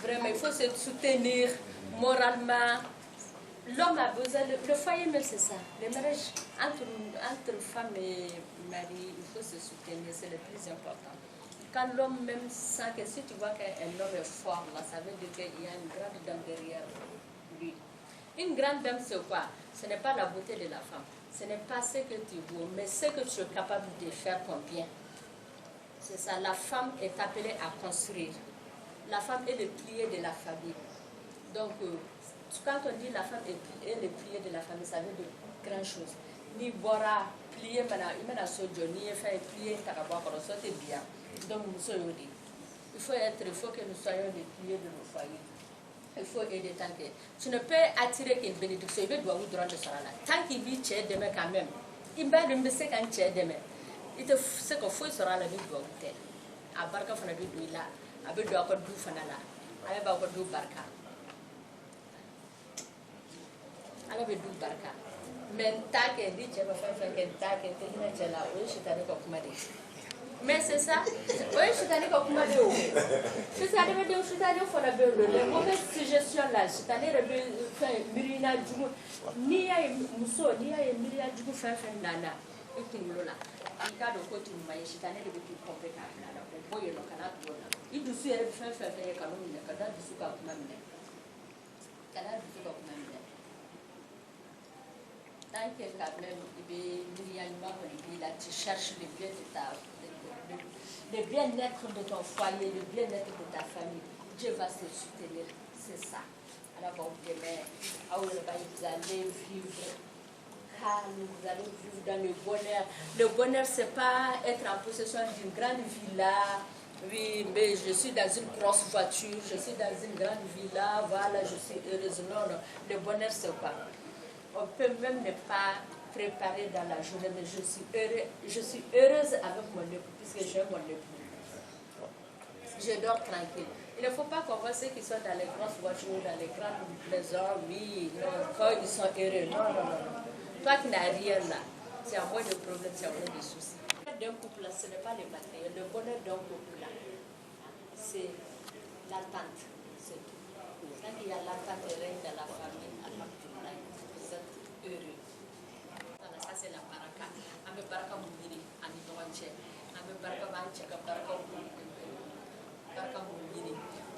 vraiment, il faut se soutenir moralement. L'homme a besoin, le foyer même c'est ça. Les ménages entre femme et mari, il faut se soutenir, c'est le plus important. Quand l'homme même sent que si tu vois qu'un homme est fort, là, ça veut dire qu'il y a une grande dame derrière lui. Une grande dame, c'est quoi? Ce n'est pas la beauté de la femme. Ce n'est pas ce que tu veux, mais ce que tu es capable de faire pour bien. C'est ça, la femme est appelée à construire. La femme est le pilier de la famille. Donc, quand on dit la femme est le pilier de la famille, ça veut dire grand chose. Ni bora plier, ni faire plier, c'est bien. Donc, il faut que nous soyons les piliers de nos foyers. Il faut aider tant que tu ne peux attirer qu'une bénédiction. Il doit vous donner de ça là. Tant qu'il vit chez demain quand même. Il va me dire qu'un chez demain. Il te ce qu'il faut sera la vie doit vous tel. À barka fana bi do ila. Abe do ko du fana la. Abe ba ko du barka. Ala be du barka. Men ta ke di che ba fa ke ta ke te na che la o shi ta ne ko kuma de. Mais c'est ça. Oui, je suis allée comme je suis allée me dire, je suis allée faire la mauvaise suggestion là. Je suis allée faire Mirina Djougou. Ni à Mousso, ni à Mirina Djougou faire nana. Et tout le monde là. Il y a de côté de moi, je suis allée de tout compter à la pour le canal. Il doit se faire comme une canal de souka comme un canal de souka comme un tant que quand même, tu cherches le bien-être de ton foyer, le bien-être de ta famille. Dieu va se soutenir, c'est ça. Alors bon, demain, vous allez vivre calme, vous allez vivre dans le bonheur. Le bonheur, c'est pas être en possession d'une grande villa. Oui, mais je suis dans une grosse voiture, je suis dans une grande villa, voilà, je suis heureuse. Non, non, le bonheur, c'est quoi? On peut même ne pas préparer dans la journée, mais je suis heureuse avec mon époux, puisque j'aime mon époux. Je dors tranquille. Il ne faut pas qu'on voit ceux qui sont dans les grosses voitures, dans les grandes maisons, oui, non, quand ils sont heureux. Non, non, non, non. Toi qui n'as rien là, c'est un moins de problèmes, c'est un moins de soucis. Le bonheur d'un couple là, ce n'est pas le matériel. Le bonheur d'un couple là, c'est l'attente. C'est tout. Quand il y a l'attente et règne dans la famille, vous êtes heureux. Ça, c'est la baraka. Ame baraka mungini, ani toanche. Ame baraka manche, baraka mungini.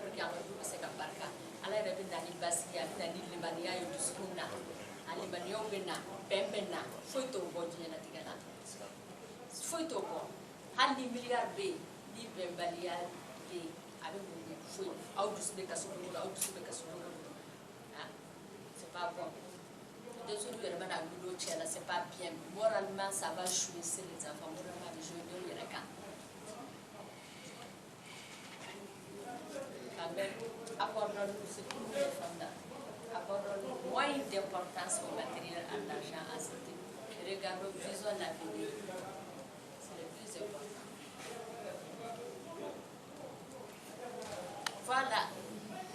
Porque a mãe do seca barca. Ela era bem na libacia, na libania e do skuna. A libania o bena, bembena. Foi tão bom dia na tigana. Foi tão bom. Hali miliar B, ni bembalia B. Ame mungini. Foi. Ao do seca suburo, ao do seca suburo. C'est pas bon. C'est pas bien. Moralement, ça va jouer sur les enfants. Moralement, je vais donner le cas. Accordons-nous ce que nous défendons. Accordons-nous moins d'importance au matériel, à l'argent, à ce type. Regardons, visons l'avenir. C'est le plus important. Voilà.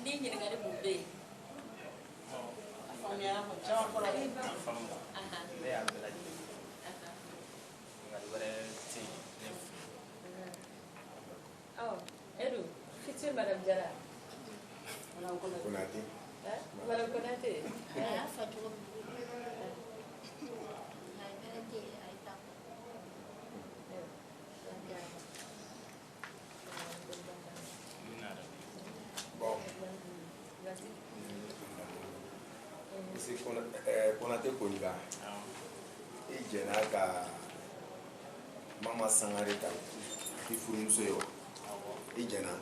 Nous regardons mon bébé. Oh, Edu, future Madame Diarra. Konaté. Madame Konaté. Bon. C'est Konaté Koliba. Et Jenaka Mama Sangareta qui fout une soeur. Et Jena.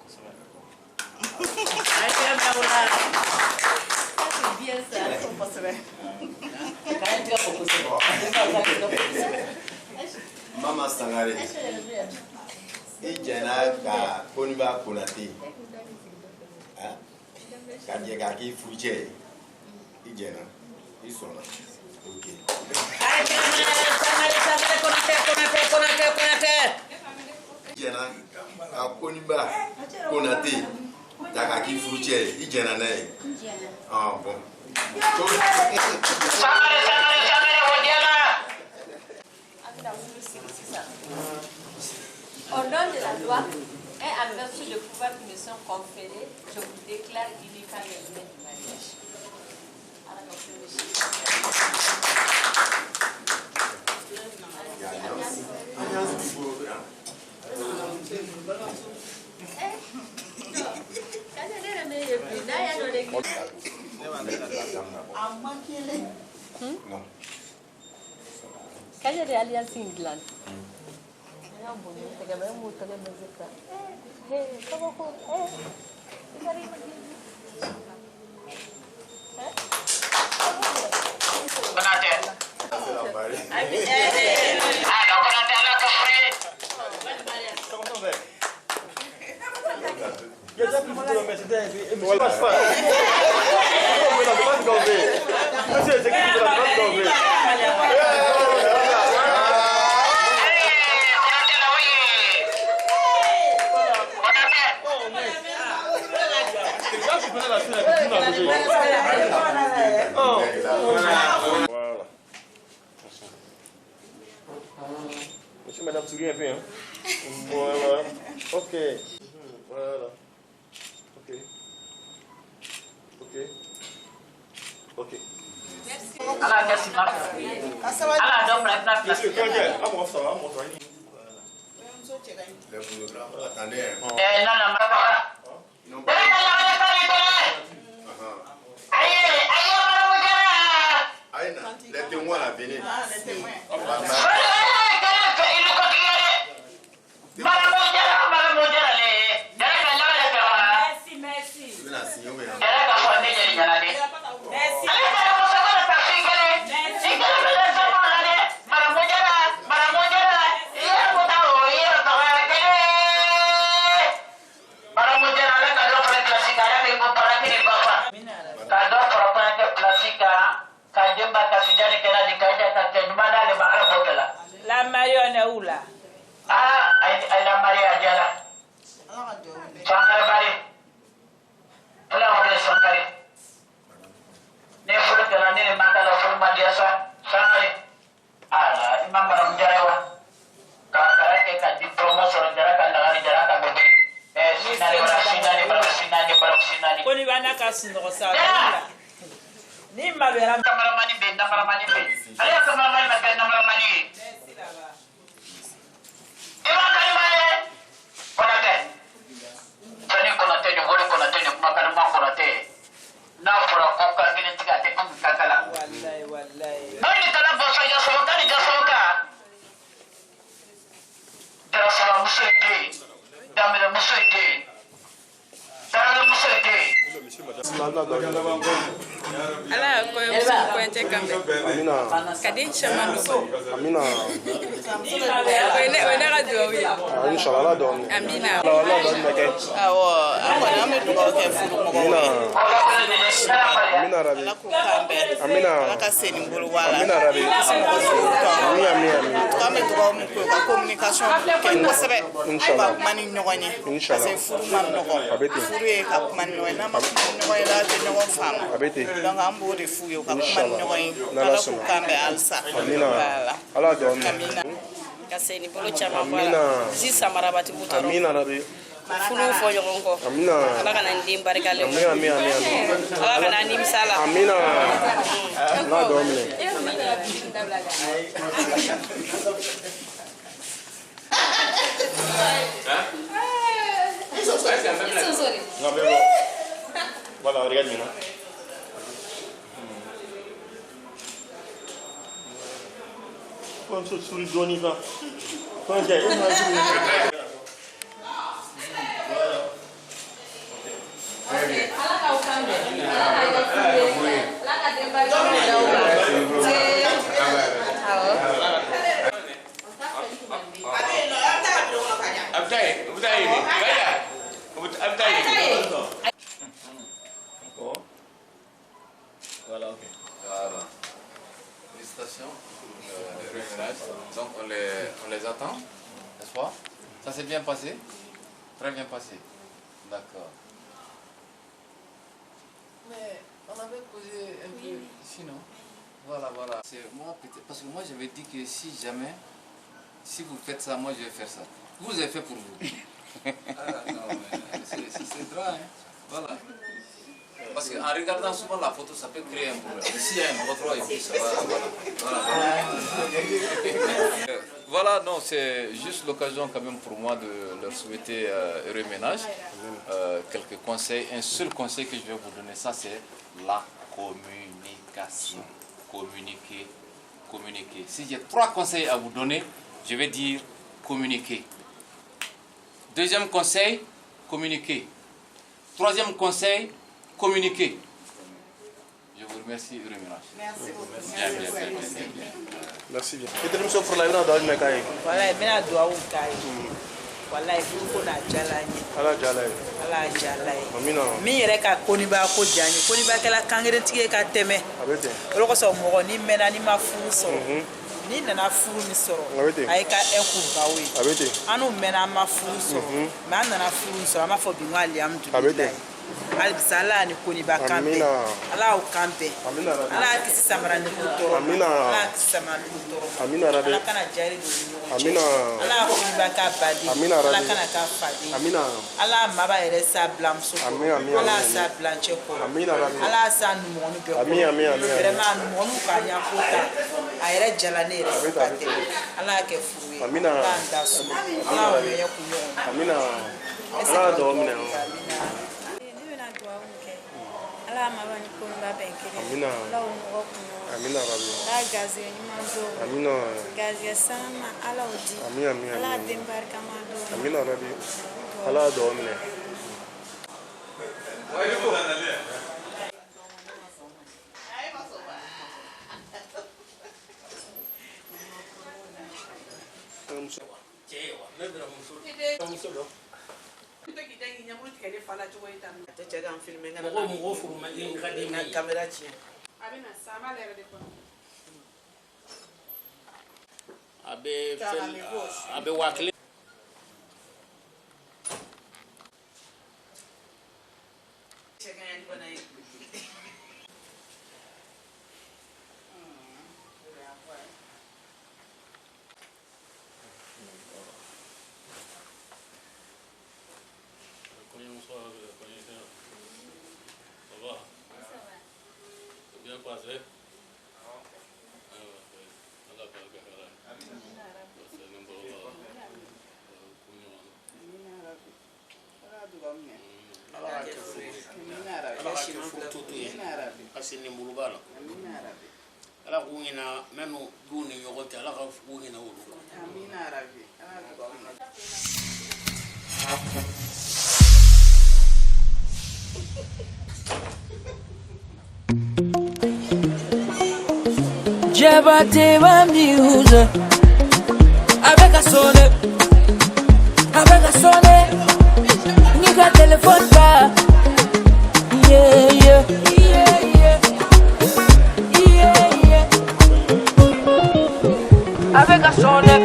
C'est bien ça. Mama Sangareta. Et Jenaka Koliba Konaté. Quand il y a qui fouille. Ijena, ils sont là. Ok. Ijena, à Koniba, Konaté, Takaki Fouché, Ijena Ney. Ah bon. Au nom de la loi et en vertu des pouvoirs qui me sont conférés, je vous déclare illégal le lien du mariage. Kaja de Alliance England. Monsieur, madame, tu viens bien. Voilà. Ok. Voilà. Ok. Ok. Ok. Merci. Allah, merci. Allah, donne la place. Monsieur, quelqu'un, à moi, ça va, moi, ça va. Le photographe, attendez. Non, Les La Marion est où là? Ah, la Maria Diala. Sangare bari. Ala wale sangare. Ne fulu kana ne makala fulu madiasa sangare. Ala imam baram jarewa. Kakara ke ka diploma soro jara ka lagari jara ka bebe. Sinani baram sinani. Koni bana ka sindoro sa. Ni malwera kamaramani be namaramani be. Ala kamaramani be namaramani. Ala ko kwente kambe amina kadin chamando amina wena radio wi inshallah do amina la do meke awo amana me to ko ke furu mo amina amina rabi amina ka seni ngulu wala amina rabi amina amina kame to ko ka communication ke ko sebe inshallah mani nyogoni inshallah c'est furu man nogo abeti furu e ka man no na ma no la te no fam abeti donc ambo de fu yo ka man nyogoni nala ala suma ko kambe alsa amina ala do amina kaseni bolo chama amina zi samarabati butoro amina rabi fulu fo yogongo amina ala kana ndim barikale amina amina ala kana nim sala amina la do mine non mais bon voilà regarde maintenant comme ça sur le doni va quand j'ai Voilà, ok. Voilà. Félicitations. Donc on les attend, n'est-ce pas? Ça s'est bien passé? Très bien passé. D'accord. Mais on avait posé un peu sinon. Voilà, voilà. C'est moi peut-être parce que moi j'avais dit que si jamais, si vous faites ça, moi je vais faire ça. Vous avez fait pour vous. Ah, non, mais c'est drôle, hein. Voilà. Parce qu'en regardant souvent la photo, ça peut créer un problème. Ici, il y a un contrôle et puis ça va. Voilà, non, c'est juste l'occasion quand même pour moi de leur souhaiter heureux ménage. Quelques conseils. Un seul conseil que je vais vous donner, ça c'est la communication. Communiquer, communiquer. Si j'ai 3 conseils à vous donner, je vais dire communiquer. Deuxième conseil, communiquer. Troisième conseil, communiquer. Je vous remercie, heureux ménage. Merci beaucoup. Bien. Merci bien. Et tu me souffres la dans le mécaï. Voilà, mais doit ou kai. Voilà, il faut na jalani. Ala jalai. Ala jalai. Amina. Mi yɛrɛ ka koniba ko jani. Koniba kɛla kangere tigɛ ka tɛmɛ. Abete. O ko sɔn mɔgɔ ni mɛna ni ma furu sɔrɔ. Ni nana furu ni sɔrɔ. Abete. A ye ka ɛku bawo ye. Abete. An n'u mɛna an ma furu sɔrɔ. Mais an nana furu sɔrɔ an b'a fɔ bi n ko alihamudulilayi. Abete. Alisa ala ni koniba kan bɛɛ. Ala y'o kan bɛɛ. Amina. Ala y'a kisi samara ni tɔɔrɔ. Amina. Ala y'a kisi samara ni tɔɔrɔ. Amina rabi. Ala kana jari don ni ɲɔgɔn cɛ. Amina. Ala y'a koniba ka baden. Amina rabi. Ala kana k'a faden. Amina. Ala y'a maba yɛrɛ sa bila muso kɔrɔ. Amina. Ala y'a sa bila cɛ kɔrɔ. Amina rabi. Ala y'a sa numɔgɔnin bɛɛ kɔrɔ. Amina. Vraiment numɔgɔninw ka ɲɛko ta a yɛrɛ jala ne yɛrɛ fo ka tɛmɛ. Ala y'a kɛ furu ye. Amina. Ala y'an da so. Ala y'o ɲɛ kun ɲɔgɔn na. Amina. Ala dɔgɔ minɛ. ne bɛna dugawu kɛ ala ala mabani kumba benkele Amina. la unwo kuno Amina Rabbi. la gazi nyumanzo Amina. gazi sama ala odi Amina amina. ala dembar kamado Amina Rabbi. Ala do amina. abe wakile ala ko ŋina menu du ni ɲɔgɔn cɛ ala ka fu ŋina olu Jabateva music avec a sonné ni ka téléphone pas yeah yeah yeah yeah yeah yeah avec a sonné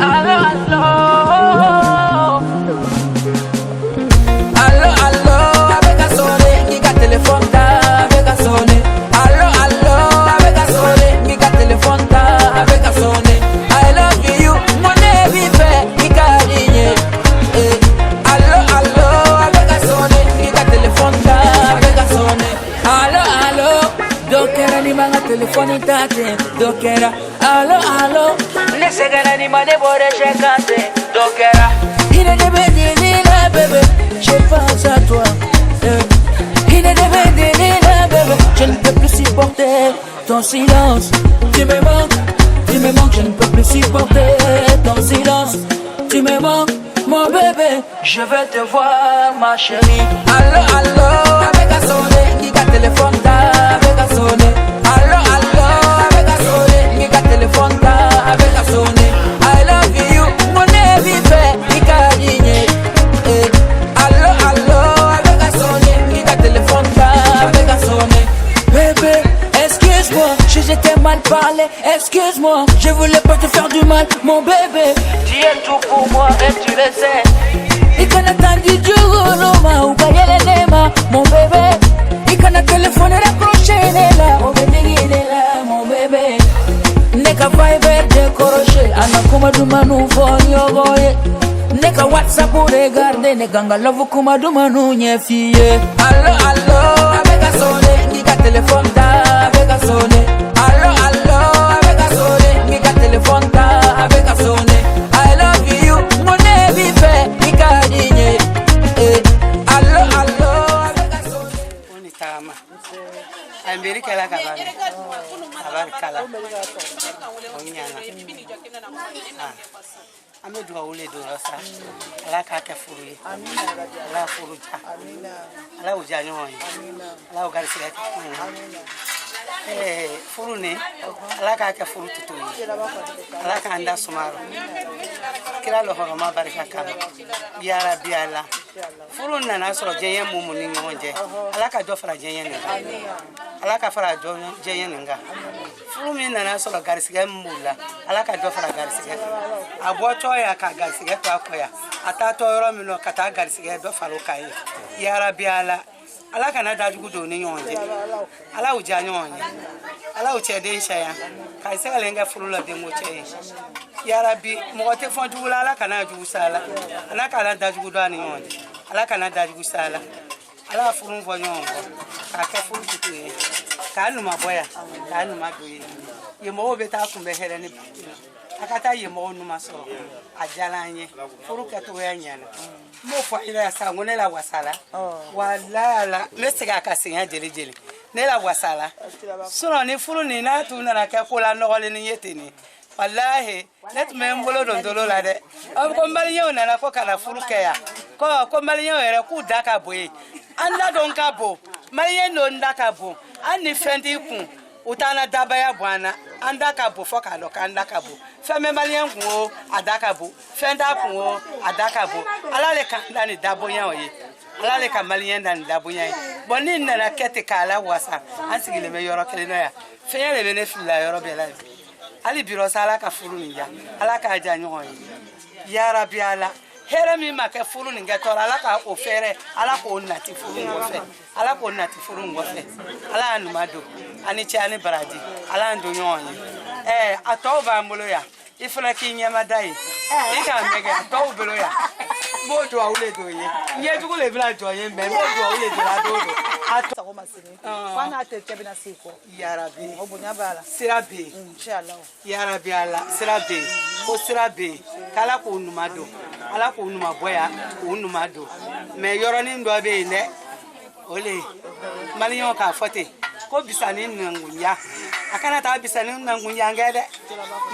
allo avec a sonné ni ka téléphone pas avec a sonné avec a sonné ni ka téléphone pas avec a sonné I love you mon baby fait ni ka digné allo avec a sonné ni ka téléphone pas avec a sonné allo dokera ni manga téléphone tate dokera allo ne segana ni mane bore chekate dokera il est devenu la bébé je pense à toi il est devenu la bébé je ne peux plus supporter ton silence tu me manques je ne peux plus supporter ton silence tu me manques mon bébé je veux te voir ma chérie allo avec a sonné qui ka téléphone ta avec a sonné allo avec a sonné qui ka téléphone ta avec a sonné I love you mon baby fait qui ka digné allo avec a sonné qui ka téléphone ta avec a sonné bébé excuse-moi je t'ai mal parlé excuse-moi je voulais pas te faire du mal mon bébé tu es tout pour moi et tu le sais ikana tangi juguluma ukayele nema mon bébé ikana téléphone raccroché la obedegine la mon bébé neka viber décroché anakuma dumanu fonyogoye neka whatsapp regarder neka ngalavu kuma dumanu nyefie allo avec a sonné ni ka téléphone ta avec a sonné allo avec a sonné ni ka téléphone ta avec a sonné I love you mon baby fait ni ka digné allo avec a sonné oni tama ambiri kala kabana abar kala onyana ame duwa wule do rasa ala ka ka furu amina ala furu ja amina ala uja nyoy ala ugali sila amina furu ne ala ka ka furu tutu ala ka anda sumaro kila lo horoma barika kala ya rabbi ala furu na na so jeye mumu ni ngonje ala ka do fara jeye ne ala ka fara do jeye nga furu mi na na so garisiga mula ala ka do fara garisiga aboto ya ka garisiga to akoya atato yoro mi no kata garisiga do fara kai ya rabbi ala ala kana dajugu do ni ngonje ala uja nyonye ala uchede nshaya kai se lenga furu la de moche ya rabbi mo te fon dula ala kana ju sala ala kana dajugu do ni ngonje ala kana dajugu sala ala furu vo nyongo ka ka furu tutu ka nu maboya ka nu madoye ye mo be ta kumbe hele ni akata ye mo nu maso ajalanye furu ka to ya nyana mo fa ila sa ngone la wasala wala me sega ka sinya jeli ne la wasala suno ni furu ni na tu na ka ko la no le ni yetini wallahi net me mbolo dondolo la de am ko maliyo na ko kala furu ke ya ko maliyo ere ku daka boy anda don ka bo maliyo no ndaka bo ani fendi kun utana dabaya bwana andaka bo foka lo kandaka bo feme maliyo kun adaka bo fenda kun adaka bo alale kanda ni dabo yan oye alale ka maliyo ndan dabo yan bonni na kete kala wasa ansigile me yoro kele no ya feyele be ne fila yoro be la ali biro sala ka furu ninja ala ka janyo hoye ya rabbi ala here mi make furu ninga tora ala ka ofere ala ko nati furu ngofe ala ko nati furu ngofe ala anu mado ani chani baraji ala ndo nyonyi atoba mbolo ya ifuna kinyama dai ika mege atoba belo ya mojo awule doye nye tukule bila joye me mojo awule dira dodo ato ko masini wana ateke bina siko ya rabbi obunyabala sirabe inshallah ya rabbi ala sirabe o sirabe kala ko numado ala ko numa boya ko numado me yoroni ndo be ne ole maliyon ka fote ko bisani nangunya akana ta bisani nangunya ngede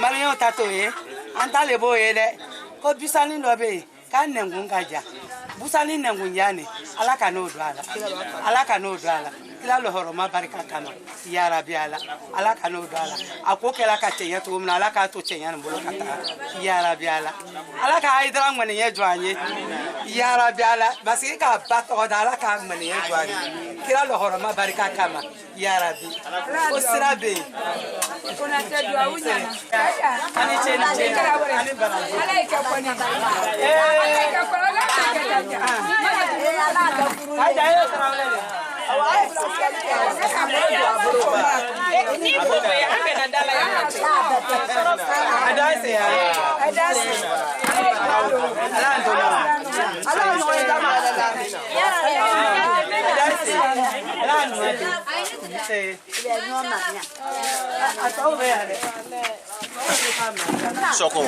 maliyon tatoye antale boye de ko bisani ndo be kan nengungaja busani nengunyane alaka no dwala ila lo horoma barika kama ya rabbi ala alaka no dwala akokela ka tenya to mna alaka to tenya mbolo kata ya rabbi ala alaka haidra ngwane ye jwanye ya rabbi ala basi ka bato da alaka ngwane ye jwanye kila lo horoma barika kama ya rabbi osirabe kuna tedwa unyana ani cheni ani baraji alaika kwani alaika kwani haida hiyo trawele ni bobo ya ambe na dala ya adase ya adase alando alando enda mala adase alando se atau be ale soko